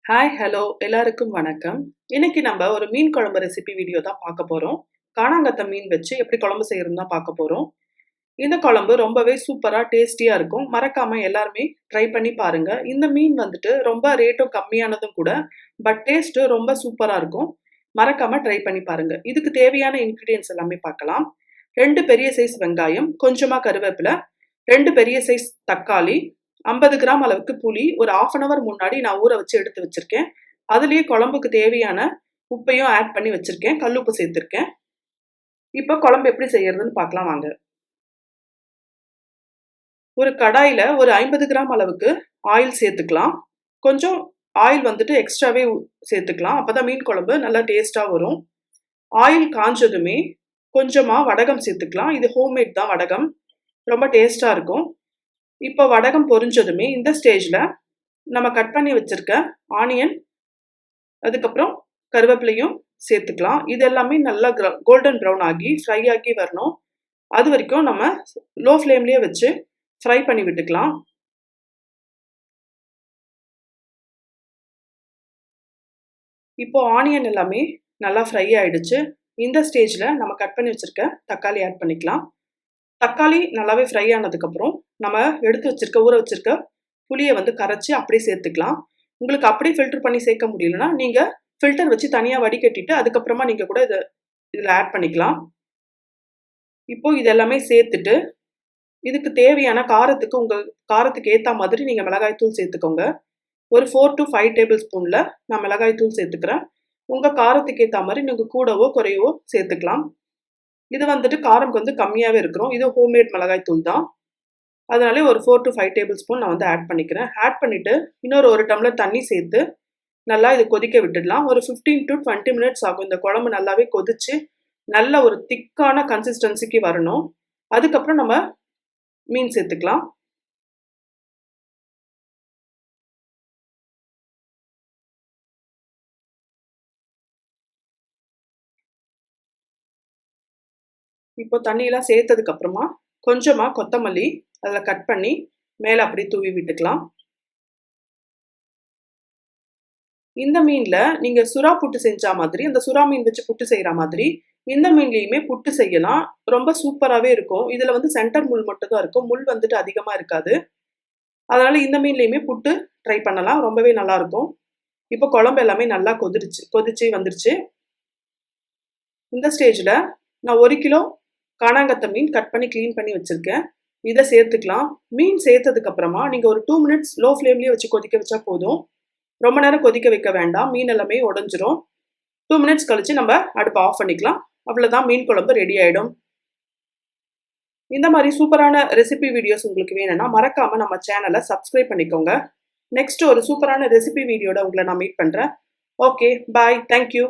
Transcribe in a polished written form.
Hi, hello எல்லாருக்கும் வணக்கம். இன்னைக்கு நம்ம ஒரு மீன் குழம்பு ரெசிபி வீடியோ தான் பார்க்க போறோம். காணாங்கத்த மீன் வச்சு எப்படி குழம்பு செய்யறதுன்னு தான் பார்க்க போறோம். இந்த குழம்பு ரொம்பவே சூப்பரா டேஸ்டியா இருக்கும். மறக்காம எல்லாருமே ட்ரை பண்ணி பாருங்க. இந்த மீன் வந்துட்டு ரொம்ப ரேட்டும் கம்மியானதும் கூட. பட் டேஸ்ட் ரொம்ப சூப்பரா இருக்கும். மறக்காம ட்ரை பண்ணி பாருங்க. இதுக்கு தேவையான இன்கிரிடியன்ட்ஸ் எல்லாமே பார்க்கலாம். 2 பெரிய சைஸ் வெங்காயம், கொஞ்சமா கருவேப்பிலை, 2 பெரிய சைஸ் தக்காளி, 50 கிராம் அளவுக்கு புளி ஒரு 1/2 அன் ஹவர் முன்னாடி நான் ஊற வச்சு எடுத்து வச்சிருக்கேன். அதுலயே குழம்புக்கு தேவையான உப்பையும் ஆட் பண்ணி வச்சிருக்கேன். கல்லுப்பு சேர்த்திருக்கேன். இப்போ குழம்பு எப்படி செய்யறதுன்னு பார்க்கலாம் வாங்க. ஒரு கடாயில ஒரு 50 கிராம் அளவுக்கு ஆயில் சேர்த்துக்கலாம். கொஞ்சம் ஆயில் வந்துட்டு எக்ஸ்ட்ராவே சேர்த்துக்கலாம். அப்பதான் மீன் குழம்பு நல்லா டேஸ்டா வரும். ஆயில் காஞ்சதுமே கொஞ்சமா வடகம் சேர்த்துக்கலாம். இது ஹோம்மேட் தான் வடகம். ரொம்ப டேஸ்டா இருக்கும். இப்போ வடகம் பொரிஞ்சதுமே இந்த ஸ்டேஜ்ல நம்ம கட் பண்ணி வச்சிருக்க ஆனியன், அதுக்கப்புறம் கருவேப்பிலையும் சேர்த்துக்கலாம். இது எல்லாமே நல்லா கோல்டன் ப்ரௌன் ஆகி ஃப்ரை ஆகி வரணும். அது வரைக்கும் நம்ம லோ ஃப்ளேம்லயே வச்சு ஃப்ரை பண்ணி விட்டுக்கலாம். இப்போ ஆனியன் எல்லாமே நல்லா ஃப்ரை ஆயிடுச்சு. இந்த ஸ்டேஜ்ல நம்ம கட் பண்ணி வச்சிருக்க தக்காளி ஆட் பண்ணிக்கலாம். தக்காளி நல்லாவே ஃப்ரை ஆனதுக்கப்புறம் நம்ம எடுத்து வச்சிருக்க ஊற வச்சிருக்க புளியை வந்து கரைச்சி அப்படியே சேர்த்துக்கலாம். உங்களுக்கு அப்படியே ஃபில்டர் பண்ணி சேர்க்க முடியலன்னா நீங்கள் ஃபில்டர் வச்சு தனியாக வடிகட்டிட்டு அதுக்கப்புறமா நீங்கள் கூட இதில் ஆட் பண்ணிக்கலாம். இப்போ இதெல்லாமே சேர்த்துட்டு இதுக்கு தேவையான காரத்துக்கு உங்கள் காரத்துக்கு ஏற்ற மாதிரி நீங்கள் மிளகாய்த்தூள் சேர்த்துக்கோங்க. ஒரு 4 to 5 டேபிள் ஸ்பூனில் நான் மிளகாய்த்தூள் சேர்த்துக்கிறேன். உங்கள் காரத்துக்கு ஏற்ற மாதிரி நீங்கள் கூடவோ குறையவோ சேர்த்துக்கலாம். இது வந்துட்டு காரம் வந்து கம்மியாகவே இருக்கிறோம். இது ஹோம்மேட் மிளகாய் தூள் தான். அதனாலே ஒரு 4 to 5 டேபிள் ஸ்பூன் நான் வந்து ஆட் பண்ணிக்கிறேன். ஆட் பண்ணிவிட்டு இன்னொரு 1 டம்ளர் தண்ணி சேர்த்து நல்லா இது கொதிக்க விட்டுடலாம். ஒரு 15 to 20 மினிட்ஸ் ஆகும். இந்த குழம்பு நல்லாவே கொதிச்சு நல்ல ஒரு திக்கான கன்சிஸ்டன்சிக்கு வரணும். அதுக்கப்புறம் நம்ம மீன் சேர்த்துக்கலாம். இப்போ தண்ணியெல்லாம் சேர்த்ததுக்கு அப்புறமா கொஞ்சமா கொத்தமல்லி அதில் கட் பண்ணி மேலே அப்படி தூவி விட்டுக்கலாம். இந்த மீன்ல நீங்க சுறா புட்டு செஞ்ச மாதிரி, அந்த சுறா மீன் வச்சு புட்டு செய்யற மாதிரி இந்த மீன்லயுமே புட்டு செய்யலாம். ரொம்ப சூப்பராகவே இருக்கும். இதுல வந்து சென்டர் முள் மட்டும் தான் இருக்கும். முள் வந்துட்டு அதிகமா இருக்காது. அதனால இந்த மீன்லயுமே புட்டு ட்ரை பண்ணலாம். ரொம்பவே நல்லா இருக்கும். இப்போ குழம்பு எல்லாமே நல்லா கொதிச்சு வந்துருச்சு. இந்த ஸ்டேஜ்ல நான் 1 கிலோ காணாங்கத்த மீன் கட் பண்ணி க்ளீன் பண்ணி வச்சிருக்கேன். இதை சேர்த்துக்கலாம். மீன் சேர்த்ததுக்கு அப்புறமா நீங்க ஒரு 2 மினிட்ஸ் லோ ஃப்ளேம்லயே வச்சு கொதிக்க வச்சா போதும். ரொம்ப நேரம் கொதிக்க வைக்க வேண்டாம். மீன் எல்லாமே உடஞ்சிரும். 2 மினிட்ஸ் கழிச்சு நம்ம அடுப்பை ஆஃப் பண்ணிக்கலாம். அவ்வளோதான், மீன் குழம்பு ரெடி ஆயிடும். இந்த மாதிரி சூப்பரான ரெசிபி வீடியோஸ் உங்களுக்கு வேணும்னா மறக்காம நம்ம சேனலை சப்ஸ்கிரைப் பண்ணிக்கோங்க. நெக்ஸ்ட் ஒரு சூப்பரான ரெசிபி வீடியோட உங்களை நான் மீட் பண்றேன். ஓகே, பாய், தேங்க்யூ.